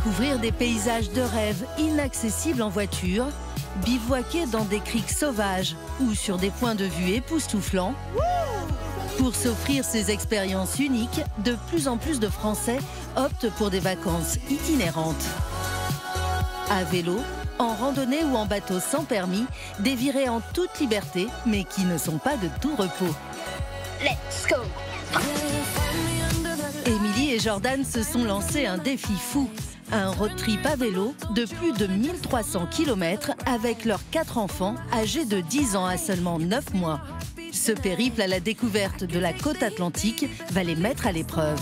découvrir des paysages de rêve inaccessibles en voiture, bivouaquer dans des criques sauvages ou sur des points de vue époustouflants. Pour s'offrir ces expériences uniques, de plus en plus de Français optent pour des vacances itinérantes. À vélo, en randonnée ou en bateau sans permis, des virées en toute liberté, mais qui ne sont pas de tout repos. Let's go! Émilie et Jordan se sont lancés un défi fou. Un road trip à vélo de plus de 1300 km avec leurs 4 enfants âgés de 10 ans à seulement 9 mois. Ce périple à la découverte de la côte atlantique va les mettre à l'épreuve.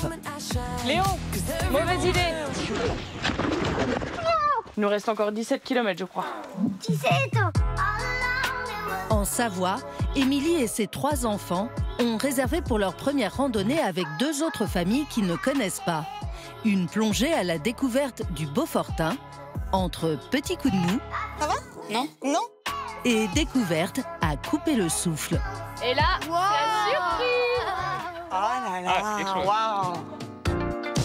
Léon, mauvaise idée. Il nous reste encore 17 km, je crois. 17! En Savoie, Émilie et ses 3 enfants ont réservé pour leur première randonnée avec 2 autres familles qu'ils ne connaissent pas. Une plongée à la découverte du Beaufortin, entre Petit Coup de Mou. Ça va? Non. Non. Et découverte à couper le souffle. Et là, c'est la surprise! Oh là là, waouh!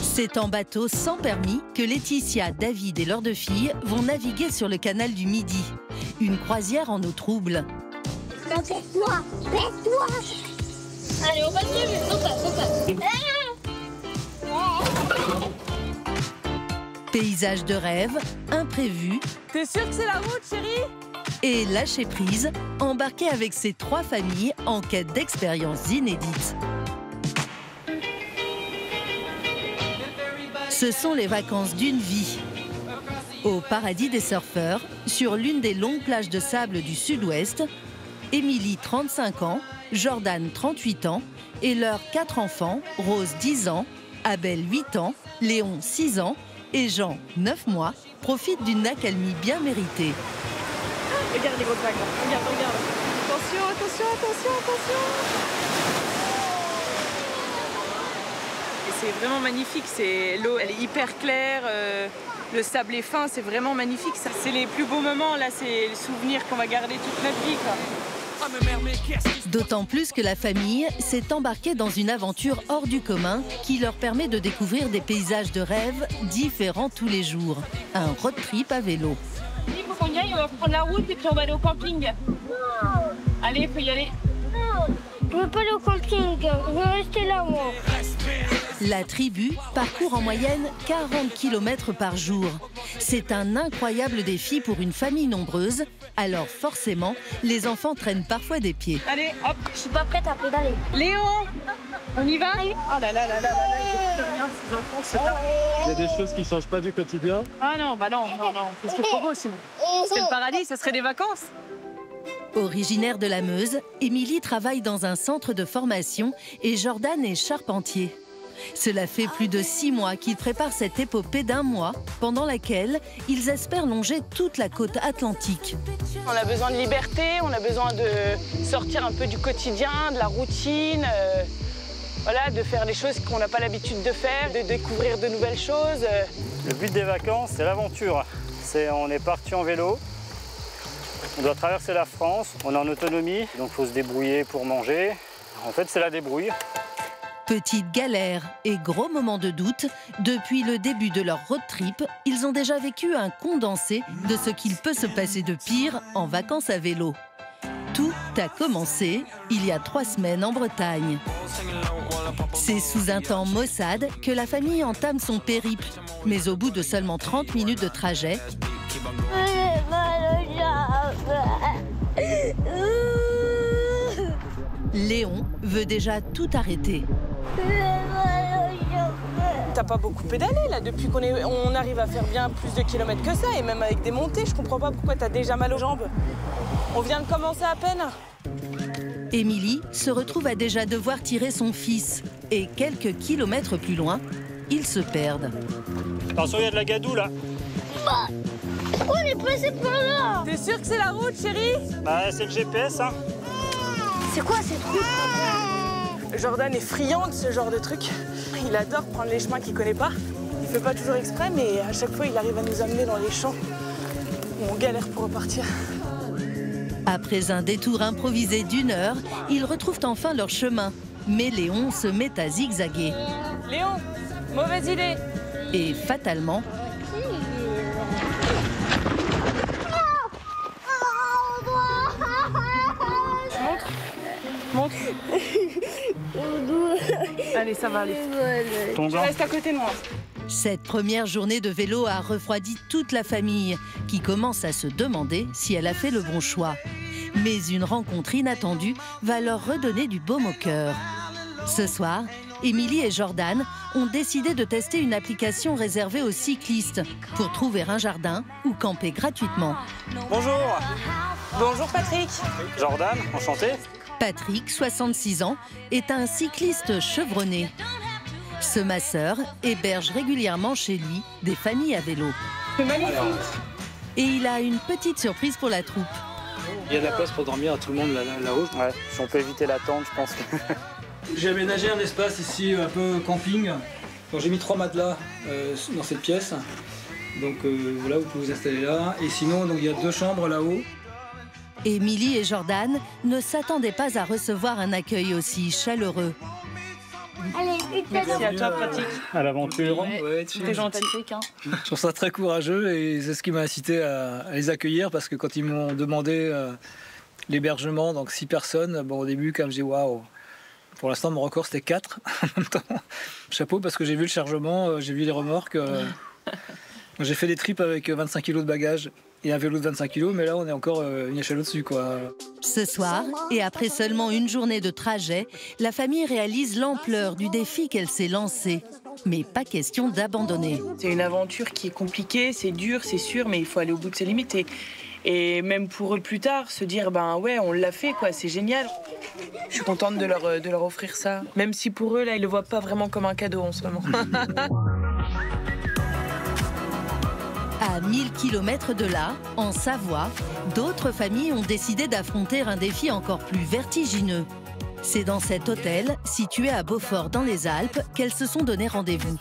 C'est en bateau sans permis que Laetitia, David et leurs 2 filles vont naviguer sur le canal du Midi. Une croisière en eau trouble. Baisse-toi! Baisse-toi! Allez, on va se lever, saute pas. Paysage de rêve, imprévu. T'es sûr que c'est la route, chérie? Et lâcher prise, embarqué avec ses 3 familles en quête d'expériences inédites. Ce sont les vacances d'une vie. Au paradis des surfeurs, sur l'une des longues plages de sable du sud-ouest, Émilie, 35 ans, Jordan, 38 ans, et leurs 4 enfants, Rose, 10 ans, Abel, 8 ans, Léon, 6 ans, et Jean, 9 mois, profitent d'une accalmie bien méritée. Regarde les grosses vagues, regarde, regarde. Attention, attention, attention, attention. Et c'est vraiment magnifique, l'eau, elle est hyper claire, le sable est fin, c'est vraiment magnifique. C'est les plus beaux moments, là, c'est les souvenirs qu'on va garder toute notre vie, quoi. D'autant plus que la famille s'est embarquée dans une aventure hors du commun qui leur permet de découvrir des paysages de rêve différents tous les jours. Un road trip à vélo. Il faut qu'on y aille, on va prendre la route et puis on va aller au camping. Allez, il faut y aller. Je veux pas aller au camping, je veux rester là, moi. La tribu parcourt en moyenne 40 km par jour. C'est un incroyable défi pour une famille nombreuse, alors forcément, les enfants traînent parfois des pieds. Allez, hop. Je suis pas prête à pédaler. Léon, on y va? Oh là là là là là, ces enfants, c'est là. Il y a des choses qui ne changent pas du quotidien. Ah non, bah non, non, non, c'est trop beau sinon. C'est le paradis, ça serait des vacances. Originaire de la Meuse, Émilie travaille dans un centre de formation et Jordan est charpentier. Cela fait plus de 6 mois qu'ils préparent cette épopée d'1 mois, pendant laquelle ils espèrent longer toute la côte atlantique. On a besoin de liberté, on a besoin de sortir un peu du quotidien, de la routine, voilà, de faire des choses qu'on n'a pas l'habitude de faire, de découvrir de nouvelles choses. Le but des vacances, c'est l'aventure. On est parti en vélo, on doit traverser la France, on est en autonomie, donc il faut se débrouiller pour manger. En fait, c'est la débrouille. Petite galère et gros moments de doute, depuis le début de leur road trip, ils ont déjà vécu un condensé de ce qu'il peut se passer de pire en vacances à vélo. Tout a commencé il y a 3 semaines en Bretagne. C'est sous un temps maussade que la famille entame son périple. Mais au bout de seulement 30 minutes de trajet, Léon veut déjà tout arrêter. T'as pas beaucoup pédalé là depuis qu'on arrive à faire bien plus de kilomètres que ça et même avec des montées, je comprends pas pourquoi t'as déjà mal aux jambes. On vient de commencer à peine. Émilie se retrouve à déjà devoir tirer son fils et quelques kilomètres plus loin, ils se perdent. Attention, il y a de la gadoue là. Pourquoi on est passé par là? T'es sûr que c'est la route, chérie? Bah, c'est le GPS, hein. C'est quoi cette route? Jordan est friand de ce genre de truc. Il adore prendre les chemins qu'il connaît pas. Il fait pas toujours exprès, mais à chaque fois, il arrive à nous amener dans les champs où on galère pour repartir. Après un détour improvisé d'1 heure, ils retrouvent enfin leur chemin. Mais Léon se met à zigzaguer. Léon, mauvaise idée. Et fatalement, Montre. Allez, ça va aller. Tu restes à côté de moi. Cette première journée de vélo a refroidi toute la famille, qui commence à se demander si elle a fait le bon choix. Mais une rencontre inattendue va leur redonner du baume au cœur. Ce soir, Émilie et Jordan ont décidé de tester une application réservée aux cyclistes pour trouver un jardin ou camper gratuitement. Bonjour. Bonjour Patrick. Jordan, enchanté. Patrick, 66 ans, est un cycliste chevronné. Ce masseur héberge régulièrement chez lui des familles à vélo. C'est magnifique. Et il a une petite surprise pour la troupe. Il y a de la place pour dormir à tout le monde là-haut. Ouais, si on peut éviter l'attente, je pense que... J'ai aménagé un espace ici un peu camping. J'ai mis 3 matelas dans cette pièce. Donc voilà, vous pouvez vous installer là. Et sinon, donc, il y a 2 chambres là-haut. Émilie et Jordan ne s'attendaient pas à recevoir un accueil aussi chaleureux. Allez, Merci à toi, Patrick. À l'aventure. Ouais, T'es gentil. Je trouve ça très courageux et c'est ce qui m'a incité à les accueillir parce que quand ils m'ont demandé l'hébergement, donc 6 personnes, bon, au début, quand même, j'ai dit waouh. Pour l'instant, mon record c'était 4 en même temps. Chapeau parce que j'ai vu le chargement, j'ai vu les remorques. J'ai fait des trips avec 25 kg de bagages et un vélo de 25 kg, mais là on est encore une échelle au-dessus, quoi. Ce soir, et après seulement une journée de trajet, la famille réalise l'ampleur du défi qu'elle s'est lancé. Mais pas question d'abandonner. C'est une aventure qui est compliquée, c'est dur, c'est sûr, mais il faut aller au bout de ses limites. Et même pour eux plus tard, se dire, ben ouais, on l'a fait, quoi, c'est génial. Je suis contente de leur offrir ça. Même si pour eux, là, ils le voient pas vraiment comme un cadeau en ce moment. À 1000 km de là, en Savoie, d'autres familles ont décidé d'affronter un défi encore plus vertigineux. C'est dans cet hôtel, situé à Beaufort dans les Alpes, qu'elles se sont donné rendez-vous.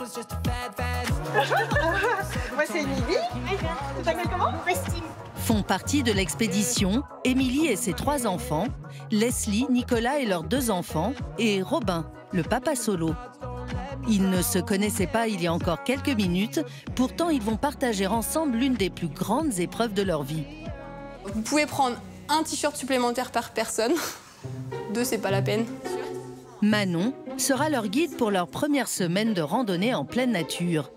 Moi, c'est Émilie. Tu t'appelles comment? Christine. Font partie de l'expédition Émilie et ses 3 enfants, Leslie, Nicolas et leurs 2 enfants, et Robin, le papa solo. Ils ne se connaissaient pas il y a encore quelques minutes, pourtant ils vont partager ensemble l'une des plus grandes épreuves de leur vie. Vous pouvez prendre un t-shirt supplémentaire par personne. 2, c'est pas la peine. Manon sera leur guide pour leur première semaine de randonnée en pleine nature.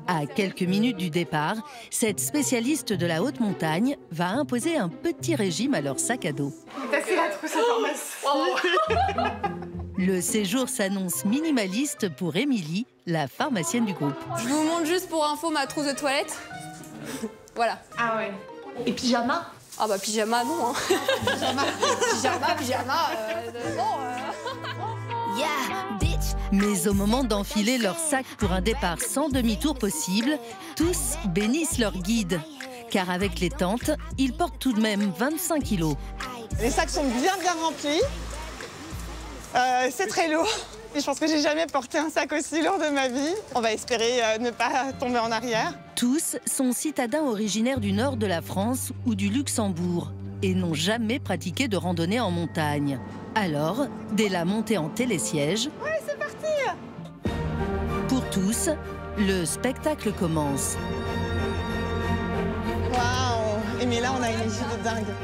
À quelques minutes du départ, cette spécialiste de la haute montagne va imposer un petit régime à leur sac à dos. C'est la trousse à pharmacie. Le séjour s'annonce minimaliste pour Émilie, la pharmacienne du groupe. Je vous montre juste pour info ma trousse de toilette. Voilà. Ah ouais. Et pyjama? Ah bah pyjama, non. Hein. pyjama, non. Yeah, bitch. Mais au moment d'enfiler leur sac pour un départ sans demi-tour possible, tous bénissent leur guide. Car avec les tentes, ils portent tout de même 25 kilos. Les sacs sont bien remplis. C'est très lourd. Et je pense que j'ai jamais porté un sac aussi lourd de ma vie. On va espérer ne pas tomber en arrière. Tous sont citadins originaires du nord de la France ou du Luxembourg et n'ont jamais pratiqué de randonnée en montagne. Alors, dès la montée en télésiège, Ouais, c'est parti. pour tous, le spectacle commence. Waouh. Et mais là, on a une énergie de dingue.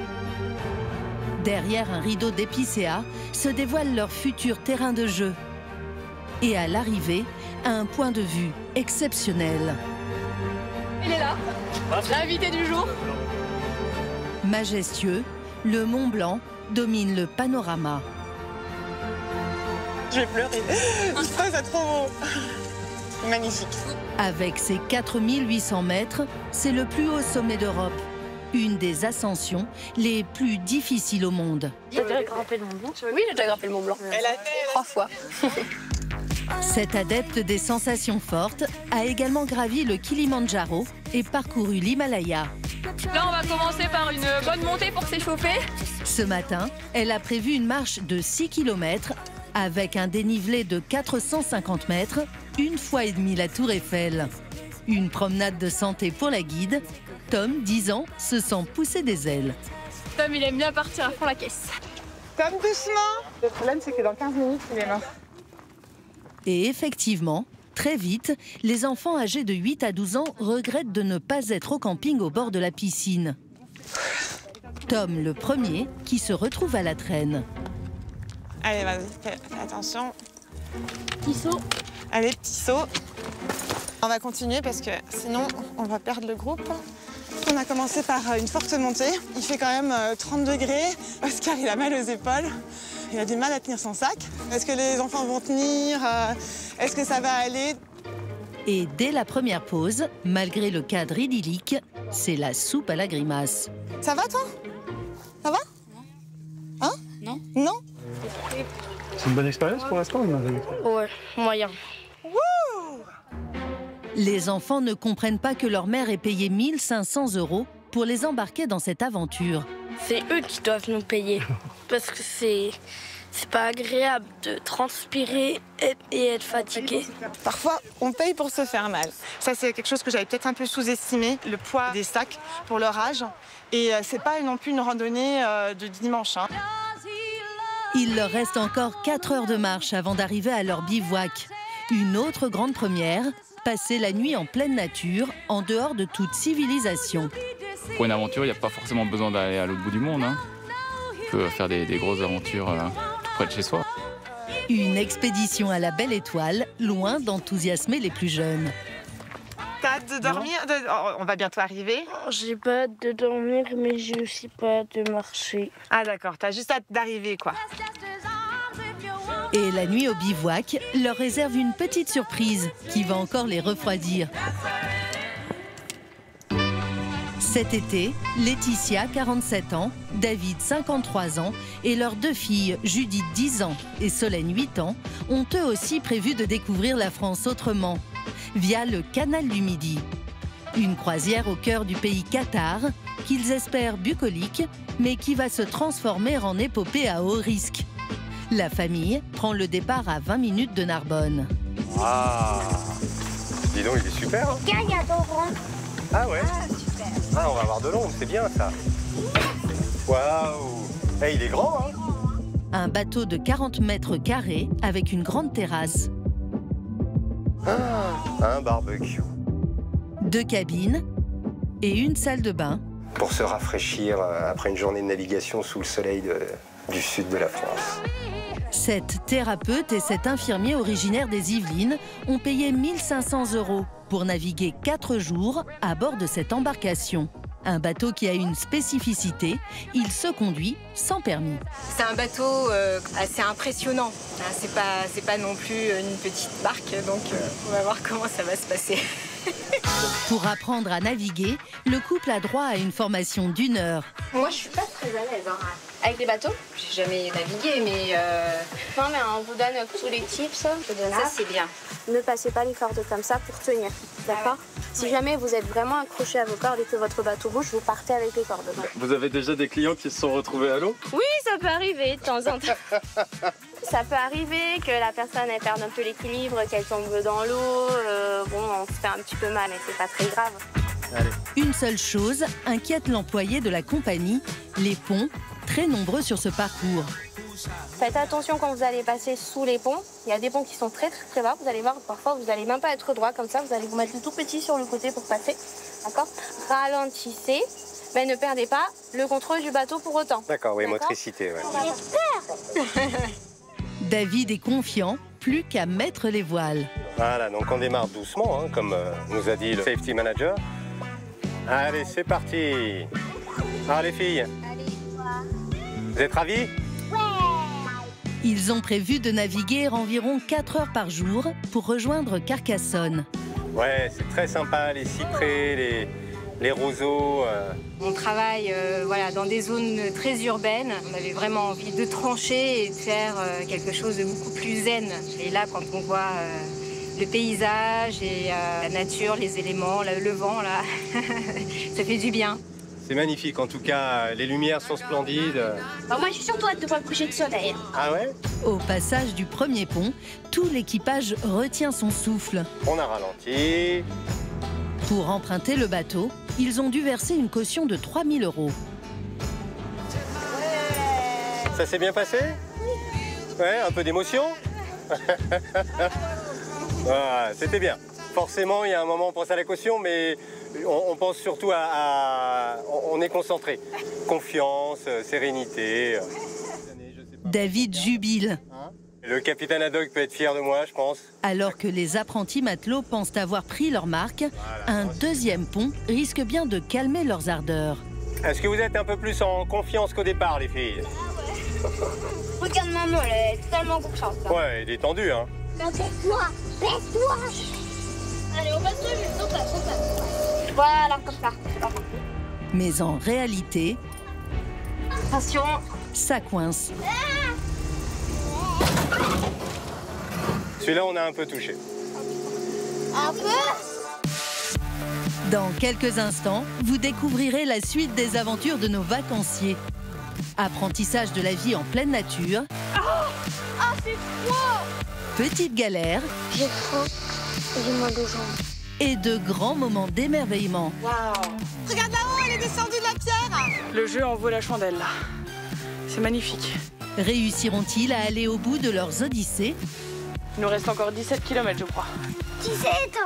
Derrière un rideau d'épicéa se dévoile leur futur terrain de jeu. Et à l'arrivée, un point de vue exceptionnel. Il est là, l'invité du jour. Majestueux, le Mont Blanc domine le panorama. Je vais pleurer. Je trouve ça trop beau. Magnifique. Avec ses 4800 mètres, c'est le plus haut sommet d'Europe. Une des ascensions les plus difficiles au monde. J'ai déjà grimpé le Mont Blanc. Oui, j'ai déjà grimpé le Mont Blanc. Elle a 3 fois. Cette adepte des sensations fortes a également gravi le Kilimandjaro et parcouru l'Himalaya. Là, on va commencer par une bonne montée pour s'échauffer. Ce matin, elle a prévu une marche de 6 km avec un dénivelé de 450 mètres, une fois et demie la Tour Eiffel. Une promenade de santé pour la guide. Tom, 10 ans, se sent pousser des ailes. Tom, il aime bien partir à fond la caisse. Tom, doucement. Le problème, c'est que dans 15 minutes, il est mort. Et effectivement, Très vite, les enfants âgés de 8 à 12 ans regrettent de ne pas être au camping au bord de la piscine. Tom, le premier, qui se retrouve à la traîne. Allez, vas-y, fais attention. Petit saut. Allez, petit saut. On va continuer parce que sinon, on va perdre le groupe. On a commencé par une forte montée. Il fait quand même 30 degrés. Oscar, il a mal aux épaules. Il a du mal à tenir son sac. Est-ce que les enfants vont tenir? Est-ce que ça va aller? Et dès la première pause, malgré le cadre idyllique, c'est la soupe à la grimace. Ça va, toi? Ça va? Hein? Non. Non? C'est une bonne expérience pour l'instant? Ouais, moyen. Les enfants ne comprennent pas que leur mère ait payé 1 500 € pour les embarquer dans cette aventure. C'est eux qui doivent nous payer. Parce que c'est pas agréable de transpirer et être fatigué. Parfois, on paye pour se faire mal. Ça, c'est quelque chose que j'avais peut-être un peu sous-estimé, le poids des sacs pour leur âge. Et c'est pas non plus une randonnée de dimanche. Hein. Il leur reste encore 4 heures de marche avant d'arriver à leur bivouac. Une autre grande première, passer la nuit en pleine nature, en dehors de toute civilisation. Pour une aventure, il n'y a pas forcément besoin d'aller à l'autre bout du monde. Hein. On peut faire des grosses aventures tout près de chez soi. Une expédition à la belle étoile, loin d'enthousiasmer les plus jeunes. T'as hâte de dormir? On va bientôt arriver. J'ai pas hâte de dormir, mais j'ai aussi pas hâte de marcher. Ah d'accord, t'as juste hâte d'arriver, quoi. Et la nuit au bivouac leur réserve une petite surprise qui va encore les refroidir. Cet été, Laetitia, 47 ans, David, 53 ans, et leurs 2 filles, Judith, 10 ans, et Solène, 8 ans, ont eux aussi prévu de découvrir la France autrement, via le Canal du Midi. Une croisière au cœur du pays Qatar, qu'ils espèrent bucolique, mais qui va se transformer en épopée à haut risque. La famille prend le départ à 20 minutes de Narbonne. Ah, dis donc, il est super. Hein. Tiens, il y a ton rond. Ah ouais. Ah, super. Ah, on va avoir de l'ombre, c'est bien ça. Waouh. Hey, il est grand, hein. Un bateau de 40 mètres carrés avec une grande terrasse. Ah, un barbecue. 2 cabines et une salle de bain. Pour se rafraîchir après une journée de navigation sous le soleil du sud de la France. Cette thérapeute et cet infirmier originaire des Yvelines ont payé 1 500 € pour naviguer 4 jours à bord de cette embarcation. Un bateau qui a une spécificité, il se conduit sans permis. C'est un bateau assez impressionnant. C'est pas non plus une petite barque, donc on va voir comment ça va se passer. Pour apprendre à naviguer, le couple a droit à une formation d'1 heure. Moi, je suis pas très à l'aise avec les bateaux. J'ai jamais navigué, mais Non, mais on vous donne tous les tips. ça, c'est bien. Ne passez pas les cordes comme ça pour tenir, d'accord? Si jamais vous êtes vraiment accroché à vos cordes et que votre bateau bouge, vous partez avec les cordes. Vous avez déjà des clients qui se sont retrouvés à l'eau? Oui, ça peut arriver de temps en temps. Ça peut arriver que la personne elle perde un peu l'équilibre, qu'elle tombe dans l'eau. Bon, on se fait un petit peu mal, mais c'est pas très grave. Allez. Une seule chose inquiète l'employé de la compagnie, les ponts, très nombreux sur ce parcours. Faites attention quand vous allez passer sous les ponts. Il y a des ponts qui sont très bas. Vous allez voir, parfois, vous n'allez même pas être droit comme ça. Vous allez vous mettre le tout petit sur le côté pour passer. D'accord? Ralentissez, mais ne perdez pas le contrôle du bateau pour autant. D'accord, oui, motricité. Ouais. J'ai peur. David est confiant, plus qu'à mettre les voiles. Voilà, donc on démarre doucement, hein, comme nous a dit le safety manager. Allez, c'est parti. Alors les filles, vous êtes ravis? Ils ont prévu de naviguer environ 4 heures par jour pour rejoindre Carcassonne. Ouais, c'est très sympa, les cyprès, les roseaux. On travaille voilà, dans des zones très urbaines. On avait vraiment envie de trancher et de faire quelque chose de beaucoup plus zen. Et là, quand on voit le paysage et la nature, les éléments, le vent, là, ça fait du bien. C'est magnifique, en tout cas, les lumières sont splendides. Moi, j'ai surtout hâte de voir le coucher de soleil. Ah ouais? Au passage du premier pont, tout l'équipage retient son souffle. On a ralenti. Pour emprunter le bateau, ils ont dû verser une caution de 3 000 €. Ça s'est bien passé? Ouais, un peu d'émotion. Voilà, c'était bien. Forcément, il y a un moment, on pense à la caution, mais on pense surtout on est concentré. Confiance, sérénité. David jubile. Le capitaine Haddock peut être fier de moi, je pense. Alors que les apprentis matelots pensent avoir pris leur marque, un deuxième pont risque bien de calmer leurs ardeurs. Est-ce que vous êtes un peu plus en confiance qu'au départ, les filles? Regarde maman, elle est totalement confiante. Ouais, elle est détendue, hein. Baisse-toi, baisse-toi. Allez, on baisse-toi, je saute là, saute là. Voilà, comme ça. Mais en réalité, attention, ça coince. Celui-là, on a un peu touché. Un peu. Dans quelques instants, vous découvrirez la suite des aventures de nos vacanciers. Apprentissage de la vie en pleine nature. Ah, c'est froid. Petites galères. J'ai faim, j'ai mal aux jambes. Et de grands moments d'émerveillement. Waouh! Regarde là-haut, elle est descendue de la pierre! Le jeu en vaut la chandelle, là. C'est magnifique. Réussiront-ils à aller au bout de leurs odyssées? Il nous reste encore 17 km, je crois. 17.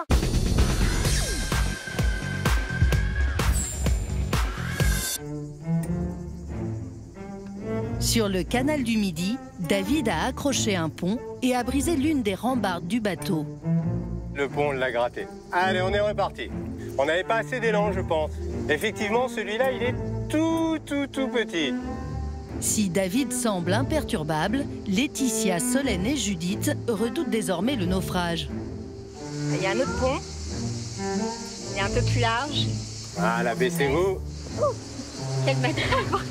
Sur le canal du Midi, David a accroché un pont et a brisé l'une des rambardes du bateau. Le pont, on l'a gratté. Allez, on est reparti. On n'avait pas assez d'élan, je pense. Effectivement, celui-là, il est tout petit. Si David semble imperturbable, Laetitia, Solène et Judith redoutent désormais le naufrage. Il y a un autre pont. Il est un peu plus large. Voilà, baissez-vous. Quelle manœuvre.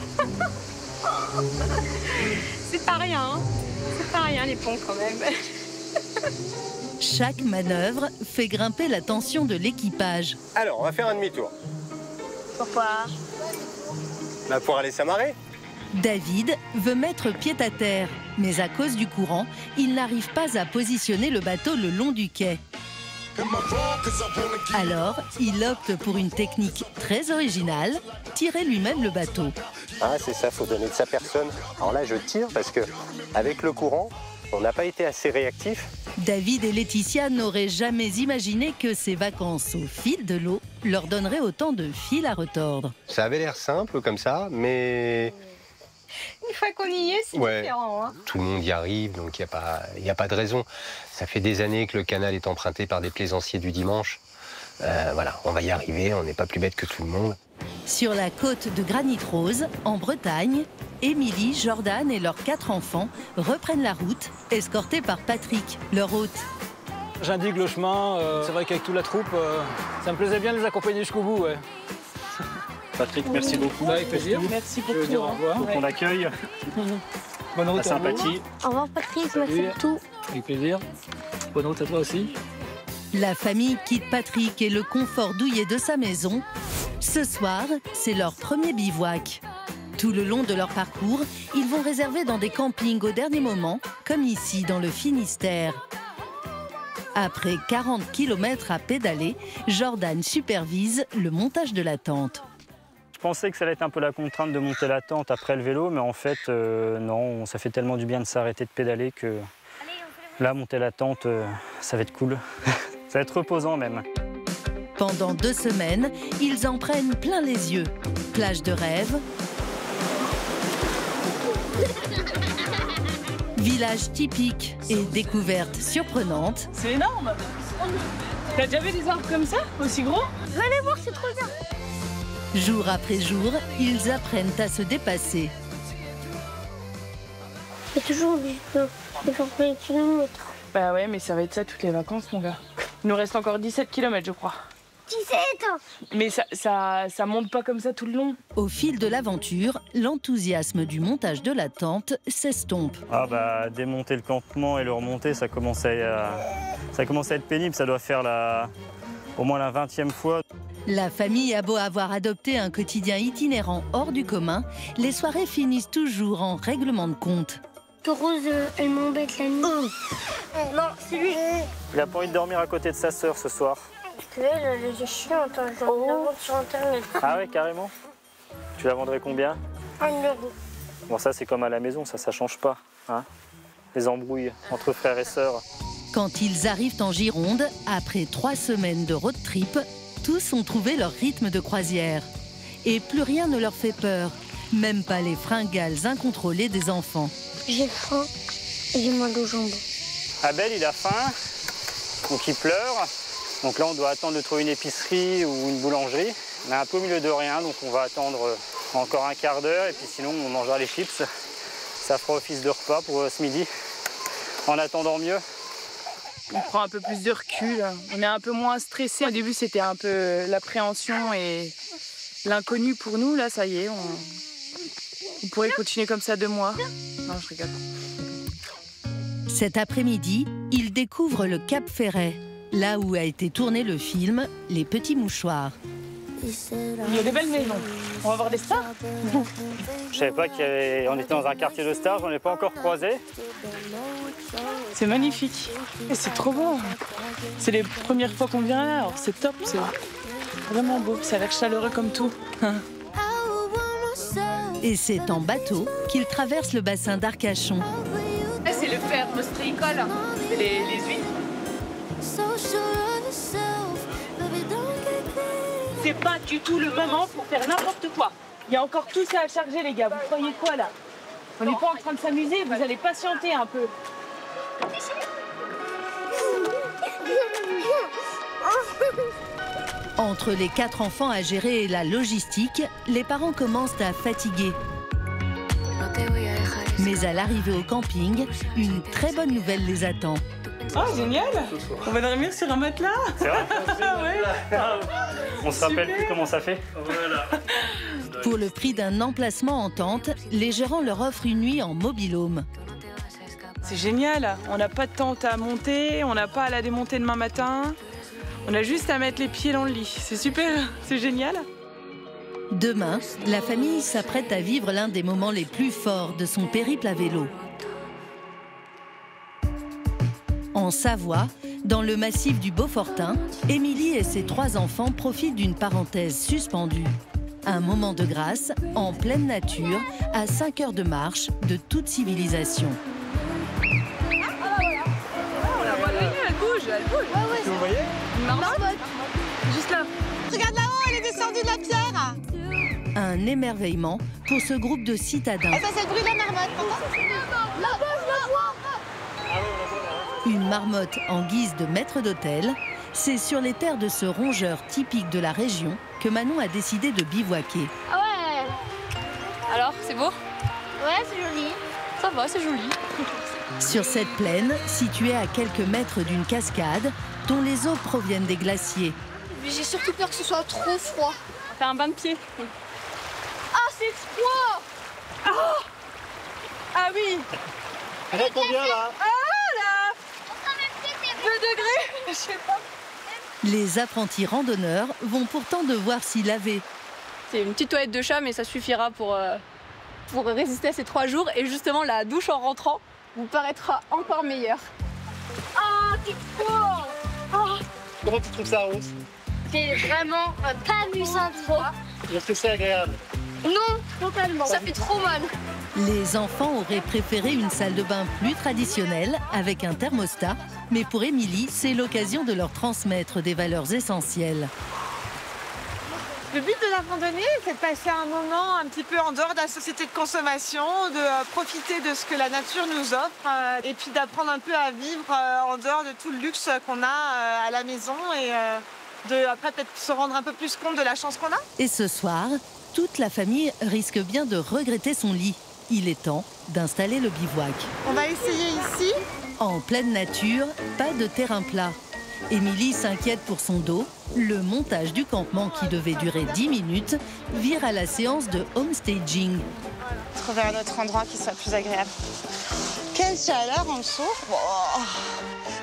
C'est pas rien, hein. C'est pas rien les ponts quand même. Chaque manœuvre fait grimper la tension de l'équipage. Alors, on va faire un demi-tour. Pourquoi? Là, pour aller s'amarrer. David veut mettre pied à terre, mais à cause du courant, il n'arrive pas à positionner le bateau le long du quai. Alors, il opte pour une technique très originale, tirer lui-même le bateau. Ah, c'est ça, faut donner de sa personne. Alors là, je tire parce que avec le courant, on n'a pas été assez réactif. David et Laetitia n'auraient jamais imaginé que ces vacances au fil de l'eau leur donneraient autant de fil à retordre. Ça avait l'air simple comme ça, mais... Une fois qu'on y est, c'est différent. Hein. Tout le monde y arrive, donc il n'y a pas de raison. Ça fait des années que le canal est emprunté par des plaisanciers du dimanche. Voilà, on va y arriver, on n'est pas plus bête que tout le monde. Sur la côte de Granit Rose, en Bretagne, Émilie, Jordan et leurs 4 enfants reprennent la route, escortés par Patrick, leur hôte. J'indique le chemin. C'est vrai qu'avec toute la troupe, ça me plaisait bien de les accompagner jusqu'au bout. Ouais. Patrick, merci beaucoup. Avec plaisir. Merci pour Je veux tout. dire au revoir. Pour ton accueil, Bonne route ta sympathie. Au revoir Patrick, merci pour tout. Avec plaisir. Bonne route à toi aussi. La famille quitte Patrick et le confort douillet de sa maison. Ce soir, c'est leur premier bivouac. Tout le long de leur parcours, ils vont réserver dans des campings au dernier moment, comme ici dans le Finistère. Après 40 km à pédaler, Jordan supervise le montage de la tente. Je pensais que ça allait être un peu la contrainte de monter la tente après le vélo, mais en fait, non, ça fait tellement du bien de s'arrêter de pédaler que là, monter la tente, ça va être cool. Ça va être reposant même. Pendant 2 semaines, ils en prennent plein les yeux. Plage de rêve, village typique et découvertes surprenantes. C'est énorme. T'as déjà vu des arbres comme ça, aussi gros? Venez voir, c'est trop bien. Jour après jour, ils apprennent à se dépasser. C'est toujours des kilomètres. Bah ouais, mais ça va être ça toutes les vacances, mon gars. Il nous reste encore 17 km, je crois. 17. Mais ça monte pas comme ça tout le long. Au fil de l'aventure, l'enthousiasme du montage de la tente s'estompe. Ah bah, démonter le campement et le remonter, ça commence à être pénible. Ça doit faire au moins la 20e fois. La famille a beau avoir adopté un quotidien itinérant hors du commun, les soirées finissent toujours en règlement de compte. Rose, elle m'embête la nuit. Non, c'est lui. Il a pas envie de dormir à côté de sa sœur ce soir. Elle est chiante, je la vends sur Internet. Ah ouais, carrément. Tu la vendrais combien? 1 €. Bon, ça c'est comme à la maison, ça change pas. Hein, les embrouilles entre frères et sœurs. Quand ils arrivent en Gironde, après 3 semaines de road trip, tous ont trouvé leur rythme de croisière. Et plus rien ne leur fait peur, même pas les fringales incontrôlées des enfants. J'ai faim et j'ai mal aux jambes. Abel, il a faim, donc il pleure. Donc là, on doit attendre de trouver une épicerie ou une boulangerie. On est un peu au milieu de rien, donc on va attendre encore un quart d'heure et puis sinon on mangera les chips. Ça fera office de repas pour ce midi, en attendant mieux. On prend un peu plus de recul, on est un peu moins stressé. Au début, c'était un peu l'appréhension et l'inconnu pour nous. Là, ça y est, on pourrait continuer comme ça 2 mois. Non, je rigole. Cet après-midi, ils découvrent le Cap Ferret, là où a été tourné le film Les Petits Mouchoirs. Il y a des belles maisons. On va voir des stars. Je savais pas qu'on était dans un quartier de stars, j'en ai pas encore croisé. C'est magnifique. Et c'est trop beau. C'est les premières fois qu'on vient là, alors c'est top, c'est vraiment beau. Ça a l'air chaleureux comme tout. Et c'est en bateau qu'ils traversent le bassin d'Arcachon. Là, c'est le fer ostréicole, c'est les huîtres. C'est pas du tout le moment pour faire n'importe quoi. Il y a encore tout ça à charger, les gars. Vous croyez quoi, là? On n'est pas en train de s'amuser, vous allez patienter un peu. Entre les 4 enfants à gérer et la logistique, les parents commencent à fatiguer. Mais à l'arrivée au camping, une très bonne nouvelle les attend. Oh, génial! On va dormir sur un matelas. C'est vrai? Ouais. On se rappelle plus comment ça fait. Voilà. Pour le prix d'un emplacement en tente, les gérants leur offrent une nuit en mobil-home. C'est génial. On n'a pas de tente à monter, on n'a pas à la démonter demain matin. On a juste à mettre les pieds dans le lit. C'est super, c'est génial. Demain, la famille s'apprête à vivre l'un des moments les plus forts de son périple à vélo. En Savoie, dans le massif du Beaufortin, Émilie et ses 3 enfants profitent d'une parenthèse suspendue. Un moment de grâce, en pleine nature, à 5 heures de marche de toute civilisation. Elle bouge. Vous voyez? Une marmotte. Juste là. Regarde là-haut, elle est descendue de la pierre. Un émerveillement pour ce groupe de citadins. Et ça, c'est le bruit de la marmotte. Là-bas, je la vois. Une marmotte en guise de maître d'hôtel, c'est sur les terres de ce rongeur typique de la région que Manon a décidé de bivouaquer. Ah ouais. Alors, c'est beau? Ouais, c'est joli. Ça va, c'est joli. Sur cette plaine, située à quelques mètres d'une cascade, dont les eaux proviennent des glaciers. Mais j'ai surtout peur que ce soit trop froid. On fait un bain de pied. Ah, c'est froid. Ah oui! Elle est combien là? 2 degrés? Je sais pas. Les apprentis randonneurs vont pourtant devoir s'y laver. C'est une petite toilette de chat, mais ça suffira pour résister à ces 3 jours. Et justement, la douche en rentrant vous paraîtra encore meilleure. Ah, c'est froid. Comment tu trouves ça, Rose? C'est vraiment pas amusant trop. Est-ce que c'est agréable? Non, totalement. Ça fait trop mal. Les enfants auraient préféré une salle de bain plus traditionnelle, avec un thermostat, mais pour Émilie, c'est l'occasion de leur transmettre des valeurs essentielles. Le but de la randonnée, c'est de passer un moment un petit peu en dehors de la société de consommation, de profiter de ce que la nature nous offre et puis d'apprendre un peu à vivre en dehors de tout le luxe qu'on a à la maison et après peut-être se rendre un peu plus compte de la chance qu'on a. Et ce soir, toute la famille risque bien de regretter son lit. Il est temps d'installer le bivouac. On va essayer ici. En pleine nature, pas de terrain plat. Émilie s'inquiète pour son dos. Le montage du campement qui devait durer 10 minutes vire à la séance de homestaging. Trouver un autre endroit qui soit plus agréable. Quelle chaleur en dessous. Oh.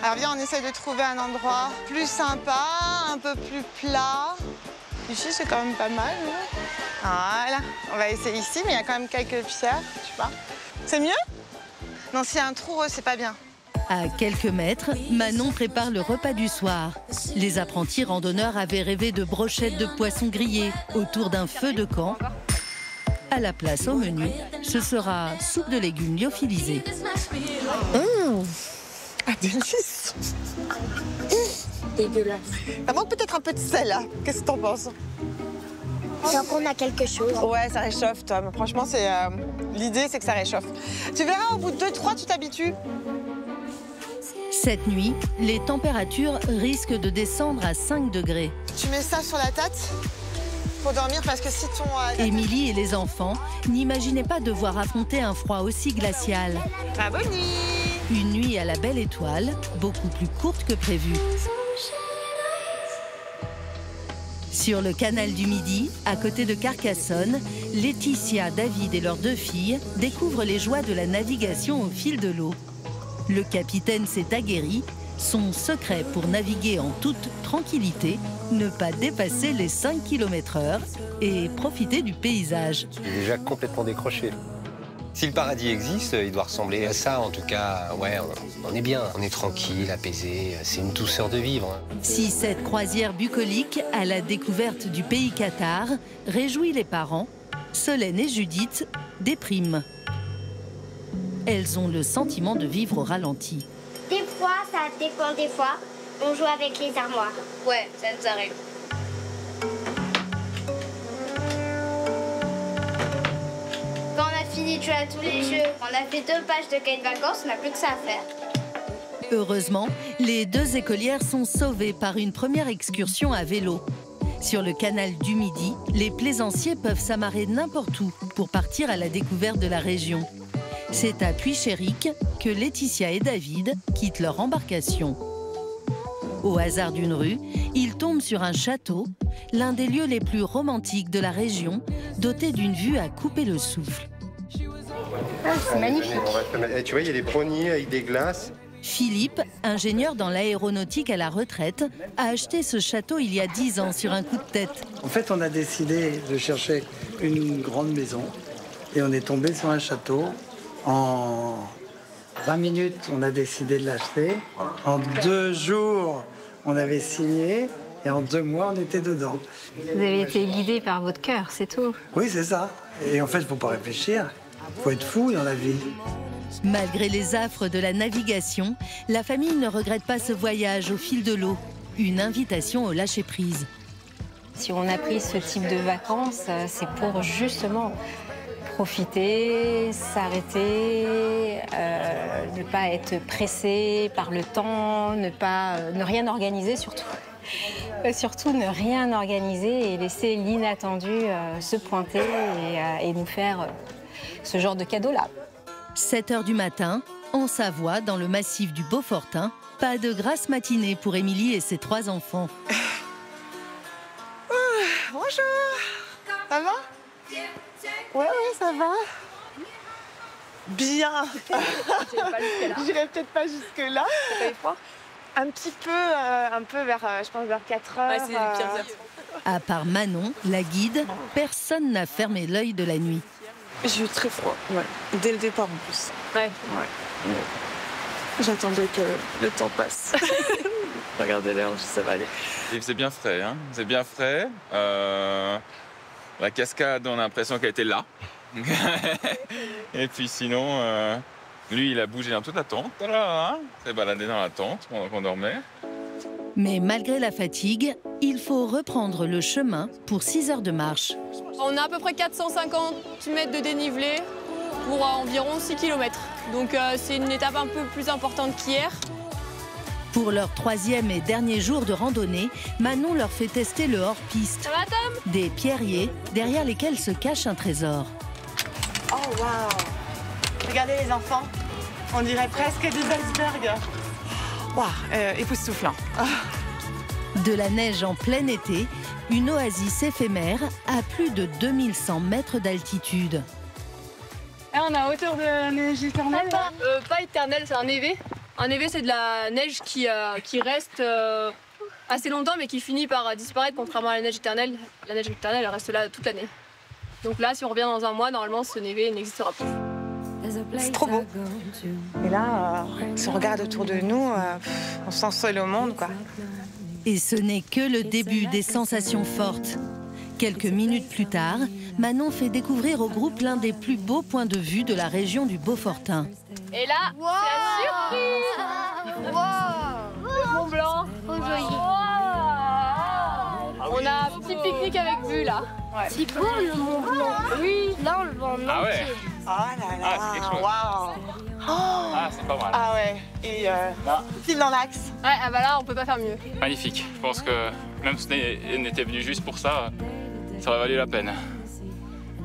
Alors viens, on essaie de trouver un endroit plus sympa, un peu plus plat. Ici, c'est quand même pas mal. Ouais. Voilà, on va essayer ici, mais il y a quand même quelques pierres, tu vois. C'est mieux? Non, s'il y a un trou, c'est pas bien. À quelques mètres, Manon prépare le repas du soir. Les apprentis randonneurs avaient rêvé de brochettes de poisson grillées autour d'un feu de camp. À la place au menu, ce sera soupe de légumes lyophilisée. Ah, délice! dégueulasse. Ça manque peut-être un peu de sel, là. Qu'est-ce que t'en penses? Donc on a quelque chose. Ouais, ça réchauffe, Tom. Franchement, c'est l'idée, c'est que ça réchauffe. Tu verras, au bout de 2-3, tu t'habitues. Cette nuit, les températures risquent de descendre à 5 degrés. Tu mets ça sur la tête pour dormir parce que si ton... Émilie et les enfants n'imaginaient pas devoir affronter un froid aussi glacial. Ah, bonne nuit. Une nuit à la belle étoile, beaucoup plus courte que prévu. Sur le canal du Midi, à côté de Carcassonne, Laetitia, David et leurs 2 filles découvrent les joies de la navigation au fil de l'eau. Le capitaine s'est aguerri. Son secret pour naviguer en toute tranquillité, ne pas dépasser les 5 km/h et profiter du paysage. Il est déjà complètement décroché. Si le paradis existe, il doit ressembler à ça. En tout cas, ouais, on est bien. On est tranquille, apaisé. C'est une douceur de vivre. Si cette croisière bucolique à la découverte du pays Qatar réjouit les parents, Solène et Judith dépriment. Elles ont le sentiment de vivre au ralenti. Des fois, ça dépend des fois. On joue avec les armoires. Ouais, ça nous arrive. Quand on a fini de jouer à tous les jeux, on a fait 2 pages de cahiers de vacances, on n'a plus que ça à faire. Heureusement, les 2 écolières sont sauvées par une première excursion à vélo. Sur le canal du Midi, les plaisanciers peuvent s'amarrer n'importe où pour partir à la découverte de la région. C'est à Puy-Chéric que Laetitia et David quittent leur embarcation. Au hasard d'une rue, ils tombent sur un château, l'un des lieux les plus romantiques de la région, doté d'une vue à couper le souffle. Ah, c'est magnifique. Tu vois, il y a des pruniers avec des glaces. Philippe, ingénieur dans l'aéronautique à la retraite, a acheté ce château il y a 10 ans sur un coup de tête. En fait, on a décidé de chercher une grande maison et on est tombé sur un château. En 20 minutes, on a décidé de l'acheter. En 2 jours, on avait signé. Et en 2 mois, on était dedans. Vous avez été guidé par votre cœur, c'est tout. Oui, c'est ça. Et en fait, il ne faut pas réfléchir. Il faut être fou dans la vie. Malgré les affres de la navigation, la famille ne regrette pas ce voyage au fil de l'eau. Une invitation au lâcher-prise. Si on a pris ce type de vacances, c'est pour justement profiter, s'arrêter, ne pas être pressé par le temps, ne rien organiser surtout. Surtout ne rien organiser et laisser l'inattendu se pointer et nous faire ce genre de cadeau-là. 7 h du matin, en Savoie, dans le massif du Beaufortin, pas de grasse matinée pour Émilie et ses 3 enfants. Bonjour. Ça va? Ouais, ça va. Bien. J'irai peut-être pas jusque-là. T'as pas eu froid? Un peu vers, je pense, vers 4 heures. Ouais, c'est les pires heures. À part Manon, la guide, personne n'a fermé l'œil de la nuit. J'ai eu très froid, ouais. Dès le départ en plus. Ouais. J'attendais que le temps passe. Regardez l'heure, ça va aller. Il faisait bien frais, hein. C'est bien frais. La cascade, on a l'impression qu'elle était là. Et puis sinon, lui, il a bougé dans toute la tente. Voilà, hein. Il s'est baladé dans la tente pendant qu'on dormait. Mais malgré la fatigue, il faut reprendre le chemin pour 6 heures de marche. On a à peu près 450 mètres de dénivelé pour environ 6 km. Donc c'est une étape un peu plus importante qu'hier. Pour leur 3e et dernier jour de randonnée, Manon leur fait tester le hors-piste. Ça va, Tom? Des pierriers derrière lesquels se cache un trésor. Oh, waouh! Regardez les enfants, on dirait presque des icebergs. Waouh, époustouflant. De la neige en plein été, une oasis éphémère à plus de 2100 mètres d'altitude. Là, on est à hauteur de la neige éternelle. Pas éternelle, c'est un névé. Un névé, c'est de la neige qui reste assez longtemps, mais qui finit par disparaître, contrairement à la neige éternelle. La neige éternelle, elle reste là toute l'année. Donc là, si on revient dans un mois, normalement, ce névé n'existera plus. C'est trop beau. Et là, si on regarde autour de nous, on se sent seul au monde, quoi. Et ce n'est que le début des sensations fortes. Quelques minutes plus tard, Manon fait découvrir au groupe l'un des plus beaux points de vue de la région du Beaufortin. Et là, c'est la surprise! Le Mont Blanc! Trop joli. On a un petit pique-nique avec vue là. C'est beau le Mont Blanc. Oui. Là, on le voit en Ah ouais. entier. Oh là là, Ah, c'est quelque chose. waouh. Ah, c'est pas mal. Ah ouais, et file dans l'axe. Ouais, ah bah là, on peut pas faire mieux. Magnifique. Je pense que même si on était venu juste pour ça, ça aurait valu la peine.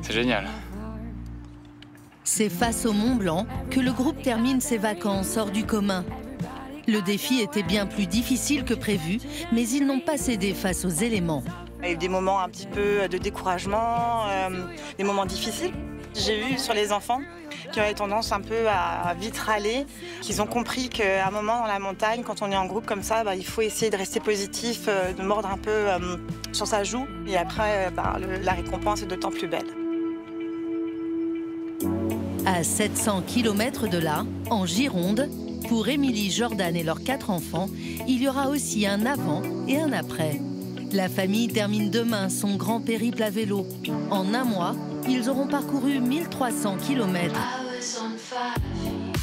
C'est génial. C'est face au Mont Blanc que le groupe termine ses vacances hors du commun. Le défi était bien plus difficile que prévu, mais ils n'ont pas cédé face aux éléments. Il y a eu des moments un petit peu de découragement, des moments difficiles. J'ai vu sur les enfants qui avaient tendance un peu à vite râler, qu'ils ont compris qu'à un moment dans la montagne, quand on est en groupe comme ça, il faut essayer de rester positif, de mordre un peu sur sa joue. Et après, la récompense est d'autant plus belle. À 700 km de là, en Gironde, pour Émilie, Jordan et leurs 4 enfants, il y aura aussi un avant et un après. La famille termine demain son grand périple à vélo. En un mois, ils auront parcouru 1300 km.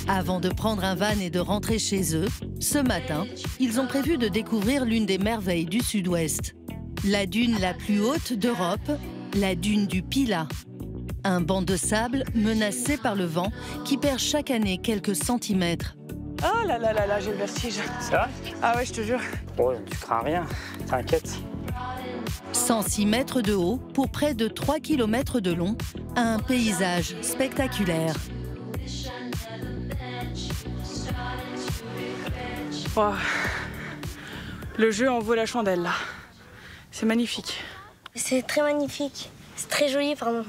Avant de prendre un van et de rentrer chez eux, ce matin, ils ont prévu de découvrir l'une des merveilles du Sud-Ouest. La dune la plus haute d'Europe, la dune du Pilat. Un banc de sable menacé par le vent qui perd chaque année quelques centimètres. Oh là là là là, j'ai le vertige. Ça? Ah ouais, je te jure. Oh, tu crains rien, t'inquiète. 106 mètres de haut pour près de 3 km de long, un paysage spectaculaire. Oh. Le jeu en vaut la chandelle là. C'est magnifique. C'est très magnifique. C'est très joli, pardon.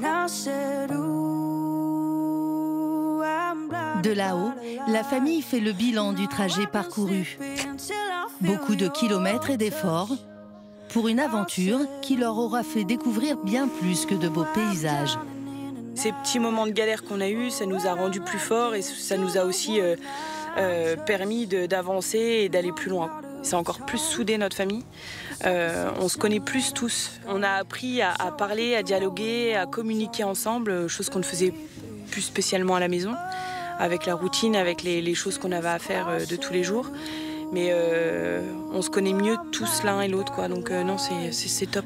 De là-haut, la famille fait le bilan du trajet parcouru. Beaucoup de kilomètres et d'efforts pour une aventure qui leur aura fait découvrir bien plus que de beaux paysages. Ces petits moments de galère qu'on a eus, ça nous a rendus plus forts et ça nous a aussi permis d'avancer et d'aller plus loin. C'est encore plus soudé notre famille. On se connaît plus tous. On a appris à parler, à dialoguer, à communiquer ensemble, chose qu'on ne faisait plus spécialement à la maison, avec la routine, avec les choses qu'on avait à faire de tous les jours. Mais on se connaît mieux tous l'un et l'autre, quoi. Donc non, c'est top.